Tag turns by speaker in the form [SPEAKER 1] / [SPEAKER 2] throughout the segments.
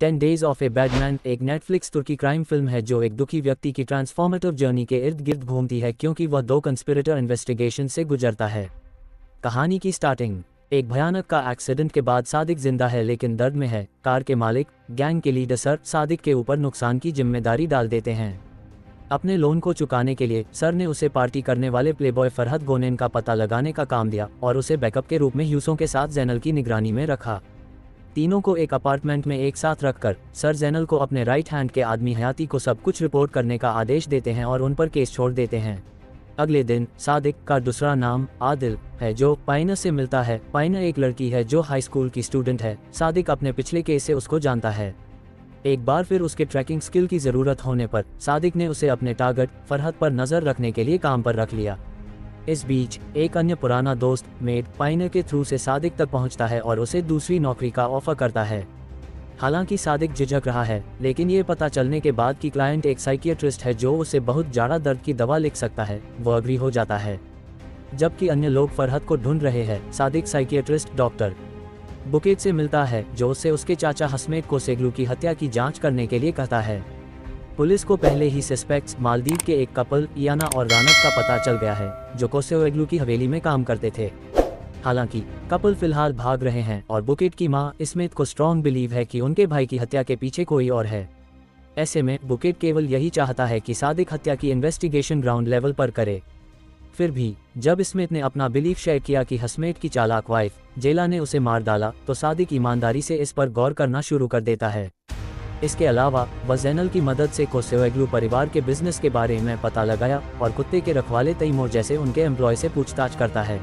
[SPEAKER 1] 10 days of A badman एक Netflix तुर्की crime film है जो एक दुखी व्यक्ति की ट्रांसफॉर्मेटिव जर्नी के इर्द गिर्द घूमती है क्योंकि वह दो कंस्पिरेटर इन्वेस्टिगेशन से गुजरता है। कहानी की स्टार्टिंग एक भयानक का एक्सीडेंट के बाद सादिक जिंदा है लेकिन दर्द में है। कार के मालिक गैंग के लीडर सर सादिक के ऊपर नुकसान की जिम्मेदारी डाल देते हैं। अपने लोन को चुकाने के लिए सर ने उसे पार्टी करने वाले प्लेबॉय फरहत गोनेन का पता लगाने का काम दिया और उसे बैकअप के रूप में ह्यूसों के साथ जैनल की निगरानी में रखा। तीनों को एक अपार्टमेंट में एक साथ रखकर सर जैनल को अपने राइट हैंड के आदमी हयाती को सब कुछ रिपोर्ट करने का आदेश देते हैं और उन पर केस छोड़ देते हैं। अगले दिन सादिक का दूसरा नाम आदिल है जो पाइना से मिलता है। पाइना एक लड़की है जो हाई स्कूल की स्टूडेंट है। सादिक अपने पिछले केस से उसको जानता है। एक बार फिर उसके ट्रैकिंग स्किल की ज़रूरत होने पर सादिक ने उसे अपने टारगेट फरहत पर नज़र रखने के लिए काम पर रख लिया। इस बीच एक अन्य पुराना दोस्त मेड पाइनर के थ्रू से सादिक तक पहुंचता है और उसे दूसरी नौकरी का ऑफर करता है। हालांकि सादिक झिझक रहा है लेकिन ये पता चलने के बाद कि क्लाइंट एक साइकियाट्रिस्ट है जो उसे बहुत ज़्यादा दर्द की दवा लिख सकता है, वो अग्री हो जाता है। जबकि अन्य लोग फरहत को ढूंढ रहे हैं, सादिक साइकियाट्रिस्ट डॉक्टर बुकेट से मिलता है जो उसे उसके चाचा हसमेट कोसेग्लू की हत्या की जाँच करने के लिए कहता है। पुलिस को पहले ही सस्पेक्ट्स मालदीव के एक कपल इयाना और रानत का पता चल गया है जो कोसेग्लू की हवेली में काम करते थे। हालांकि कपल फिलहाल भाग रहे हैं और बुकेट की मां स्मिथ को स्ट्रॉन्ग बिलीव है कि उनके भाई की हत्या के पीछे कोई और है। ऐसे में बुकेट केवल यही चाहता है कि सादिक हत्या की इन्वेस्टिगेशन ग्राउंड लेवल पर करे। फिर भी जब स्मिथ ने अपना बिलीफ शेयर किया कि हसमेट की चालाक वाइफ जेला ने उसे मार डाला तो सादिक ईमानदारी से इस पर गौर करना शुरू कर देता है। इसके अलावा वह जैनल की मदद से कोसेग्लू परिवार के बिजनेस के बारे में पता लगाया और कुत्ते के रखवाले तैमूर जैसे उनके एम्प्लॉय से पूछताछ करता है।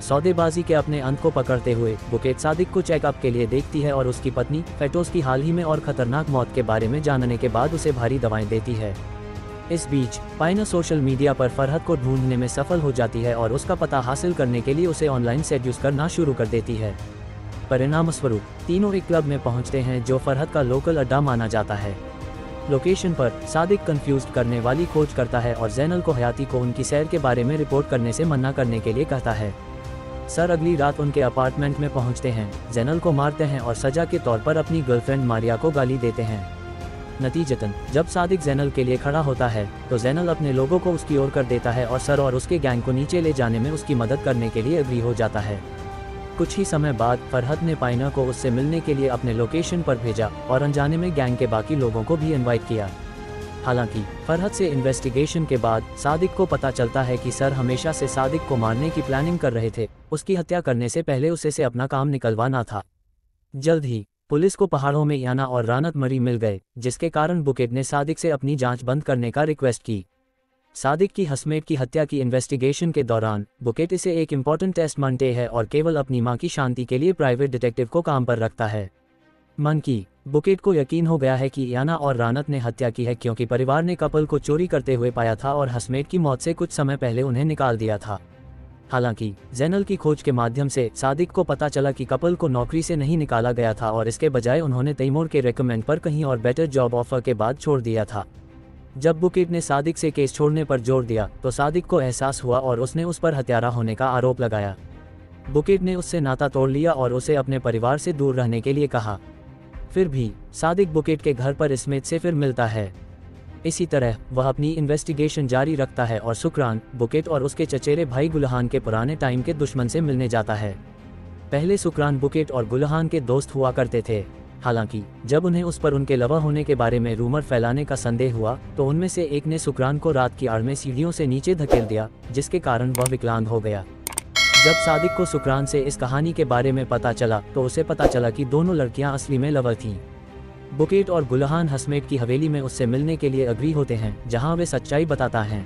[SPEAKER 1] सौदेबाजी के अपने अंत को पकड़ते हुए बुकेट सादिक को चेकअप के लिए देखती है और उसकी पत्नी फेटोस की हाल ही में और खतरनाक मौत के बारे में जानने के बाद उसे भारी दवाएं देती है। इस बीच पाइना सोशल मीडिया पर फरहत को ढूंढने में सफल हो जाती है और उसका पता हासिल करने के लिए उसे ऑनलाइन सेड्यूस करना शुरू कर देती है। परिणामस्वरूप तीनों एक क्लब में पहुंचते हैं जो फरहत का लोकल अड्डा माना जाता है। लोकेशन पर सादिक कंफ्यूज्ड करने वाली खोज करता है और जैनल को हयाती को उनकी सैर के बारे में रिपोर्ट करने से मना करने के लिए कहता है। सर अगली रात उनके अपार्टमेंट में पहुंचते हैं, जैनल को मारते हैं और सजा के तौर पर अपनी गर्लफ्रेंड मारिया को गाली देते हैं। नतीजतन जब सादिक जैनल के लिए खड़ा होता है तो जैनल अपने लोगों को उसकी ओर कर देता है और सर और उसके गैंग को नीचे ले जाने में उसकी मदद करने के लिए अग्री हो जाता है। कुछ ही समय बाद फरहत ने पाइना को उससे मिलने के लिए अपने लोकेशन पर भेजा और अनजाने में गैंग के बाकी लोगों को भी इनवाइट किया। हालांकि फरहत से इन्वेस्टिगेशन के बाद सादिक को पता चलता है कि सर हमेशा से सादिक को मारने की प्लानिंग कर रहे थे, उसकी हत्या करने से पहले उसे से अपना काम निकलवाना था। जल्द ही पुलिस को पहाड़ों में याना और रानत मरी मिल गए, जिसके कारण बुकेट ने सादिक से अपनी जांच बंद करने का रिक्वेस्ट की। सादिक की हसमेट की हत्या की इन्वेस्टिगेशन के दौरान बुकेट इसे एक इम्पॉर्टेंट टेस्ट मानते हैं और केवल अपनी मां की शांति के लिए प्राइवेट डिटेक्टिव को काम पर रखता है। मन की बुकेट को यकीन हो गया है कि याना और रानत ने हत्या की है क्योंकि परिवार ने कपल को चोरी करते हुए पाया था और हसमेट की मौत से कुछ समय पहले उन्हें निकाल दिया था। हालांकि जैनल की खोज के माध्यम से सादिक को पता चला कि कपल को नौकरी से नहीं निकाला गया था और इसके बजाय उन्होंने तैमूर के रेकमेंड पर कहीं और बेटर जॉब ऑफर के बाद छोड़ दिया था। जब बुकेट ने सादिक से केस छोड़ने पर जोर दिया तो सादिक को एहसास हुआ और उसने उस पर हत्यारा होने का आरोप लगाया। बुकेट ने उससे नाता तोड़ लिया और उसे अपने परिवार से दूर रहने के लिए कहा। फिर भी सादिक बुकेट के घर पर स्मिथ से फिर मिलता है। इसी तरह वह अपनी इन्वेस्टिगेशन जारी रखता है और शुक्रान बुकेट और उसके चचेरे भाई गुलहान के पुराने टाइम के दुश्मन से मिलने जाता है। पहले शुक्रान बुकेट और गुलहान के दोस्त हुआ करते थे। हालांकि जब उन्हें उस पर उनके लवा होने के बारे में रूमर फैलाने का संदेह हुआ तो उनमें से एक ने शुक्रान को रात की आड़ में सीढ़ियों से नीचे धकेल दिया, जिसके कारण वह विकलांग हो गया। जब सादिक को शुक्रान से इस कहानी के बारे में पता चला तो उसे पता चला कि दोनों लड़कियां असली में लवर थीं। बुकेट और गुलहान हसमेट की हवेली में उससे मिलने के लिए अग्री होते हैं, जहां वे सच्चाई बताता है।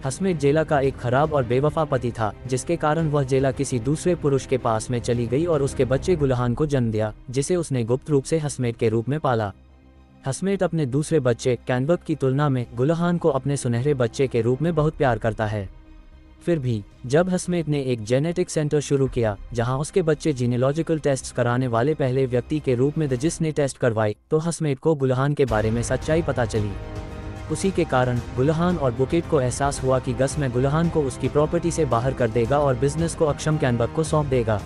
[SPEAKER 1] हसमेट जेला का एक खराब और बेवफा पति था, जिसके कारण वह जेला किसी दूसरे पुरुष के पास में चली गई और उसके बच्चे गुलहान को जन्म दिया, जिसे उसने गुप्त रूप से हसमेट के रूप में पाला। हसमेट अपने दूसरे बच्चे कैनबक की तुलना में गुलहान को अपने सुनहरे बच्चे के रूप में बहुत प्यार करता है। फिर भी जब हसमेट ने एक जेनेटिक सेंटर शुरू किया जहां उसके बच्चे जीनियोलॉजिकल टेस्ट्स कराने वाले पहले व्यक्ति के रूप में थे जिसने टेस्ट करवाई, तो हसमेट को गुलहान के बारे में सच्चाई पता चली। उसी के कारण गुलहान और बुकेट को एहसास हुआ कि गस में गुलहान को उसकी प्रॉपर्टी से बाहर कर देगा और बिजनेस को अक्षम कैनबक को सौंप देगा।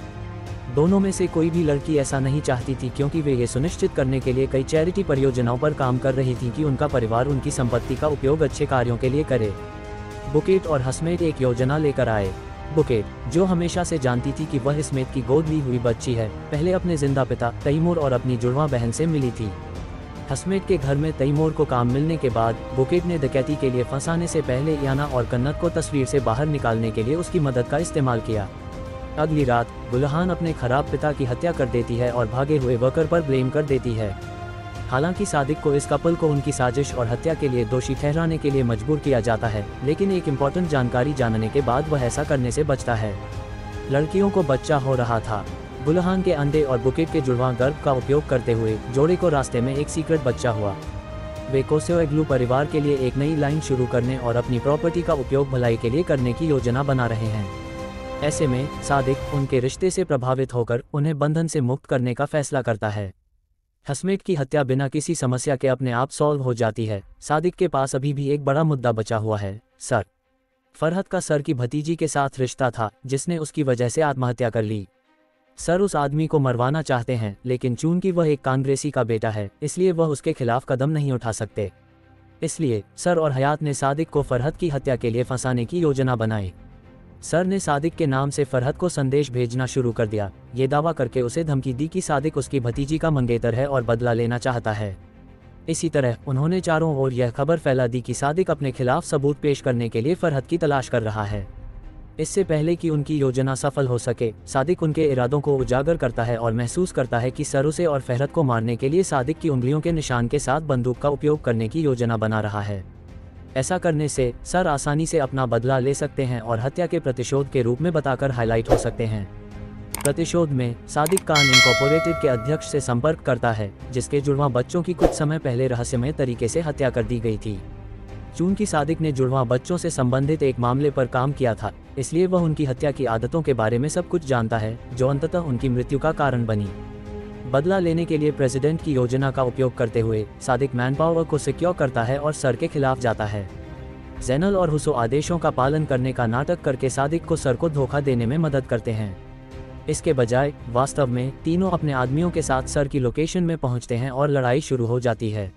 [SPEAKER 1] दोनों में से कोई भी लड़की ऐसा नहीं चाहती थी, क्योंकि वे ये सुनिश्चित करने के लिए कई चैरिटी परियोजनाओं पर काम कर रही थी कि उनका परिवार उनकी संपत्ति का उपयोग अच्छे कार्यों के लिए करे। बुकेट और हस्मेट एक योजना लेकर आए। बुकेट, जो हमेशा से जानती थी कि वह स्मिथ की गोद ली हुई बच्ची है, पहले अपने जिंदा पिता तैमूर और अपनी जुड़वा बहन से मिली थी। हस्मेट के घर में तैमूर को काम मिलने के बाद बुकेट ने डकैती के लिए फंसाने से पहले याना और कन्नत को तस्वीर से बाहर निकालने के लिए उसकी मदद का इस्तेमाल किया। अगली रात गुलहान अपने खराब पिता की हत्या कर देती है और भागे हुए वर्कर पर ब्लेम कर देती है। हालांकि सादिक को इस कपल को उनकी साजिश और हत्या के लिए दोषी ठहराने के लिए मजबूर किया जाता है, लेकिन एक इम्पोर्टेंट जानकारी जानने के बाद वह ऐसा करने से बचता है। लड़कियों को बच्चा हो रहा था। गुलहान के अंडे और बुकेट के जुड़वा गर्भ का उपयोग करते हुए जोड़े को रास्ते में एक सीक्रेट बच्चा हुआ। वे कोसेओग्लू परिवार के लिए एक नई लाइन शुरू करने और अपनी प्रॉपर्टी का उपयोग भलाई के लिए करने की योजना बना रहे हैं। ऐसे में सादिक उनके रिश्ते से प्रभावित होकर उन्हें बंधन से मुक्त करने का फैसला करता है। हस्मेट की हत्या बिना किसी समस्या के अपने आप सॉल्व हो जाती है। सादिक के पास अभी भी एक बड़ा मुद्दा बचा हुआ है, सर। फरहत का सर की भतीजी के साथ रिश्ता था, जिसने उसकी वजह से आत्महत्या कर ली। सर उस आदमी को मरवाना चाहते हैं, लेकिन चूंकि वह एक कांग्रेसी का बेटा है, इसलिए वह उसके खिलाफ कदम नहीं उठा सकते। इसलिए सर और हयात ने सादिक को फरहत की हत्या के लिए फंसाने की योजना बनाई। सर ने सादिक के नाम से फरहत को संदेश भेजना शुरू कर दिया, ये दावा करके उसे धमकी दी कि सादिक उसकी भतीजी का मंगेतर है और बदला लेना चाहता है। इसी तरह उन्होंने चारों ओर यह खबर फैला दी कि सादिक अपने खिलाफ सबूत पेश करने के लिए फरहत की तलाश कर रहा है। इससे पहले कि उनकी योजना सफल हो सके, सादिक उनके इरादों को उजागर करता है और महसूस करता है कि सर उसे और फरहत को मारने के लिए सादिक की उंगलियों के निशान के साथ बंदूक का उपयोग करने की योजना बना रहा है। ऐसा करने से सर आसानी से अपना बदला ले सकते हैं और हत्या के प्रतिशोध के रूप में बताकर हाईलाइट हो सकते हैं। प्रतिशोध में सादिक कान इनकॉर्पोरेटेड के अध्यक्ष से संपर्क करता है, जिसके जुड़वा बच्चों की कुछ समय पहले रहस्यमय तरीके से हत्या कर दी गई थी। चूंकि सादिक ने जुड़वा बच्चों से संबंधित एक मामले पर काम किया था, इसलिए वह उनकी हत्या की आदतों के बारे में सब कुछ जानता है, जो अंततः उनकी मृत्यु का कारण बनी। बदला लेने के लिए प्रेसिडेंट की योजना का उपयोग करते हुए सादिक मैनपावर को सिक्योर करता है और सर के खिलाफ जाता है। जैनल और हुसो आदेशों का पालन करने का नाटक करके सादिक को सर को धोखा देने में मदद करते हैं। इसके बजाय वास्तव में तीनों अपने आदमियों के साथ सर की लोकेशन में पहुंचते हैं और लड़ाई शुरू हो जाती है।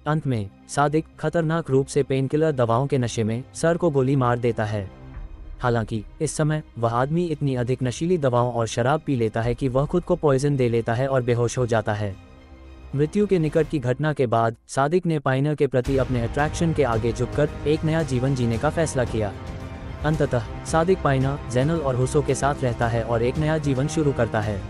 [SPEAKER 1] अंत में सादिक खतरनाक रूप से पेनकिलर दवाओं के नशे में सर को गोली मार देता है। हालांकि इस समय वह आदमी इतनी अधिक नशीली दवाओं और शराब पी लेता है कि वह खुद को पॉइजन दे लेता है और बेहोश हो जाता है। मृत्यु के निकट की घटना के बाद सादिक ने पाइनर के प्रति अपने अट्रैक्शन के आगे झुककर एक नया जीवन जीने का फैसला किया। अंततः सादिक पाइनर, जैनल और हुसो के साथ रहता है और एक नया जीवन शुरू करता है।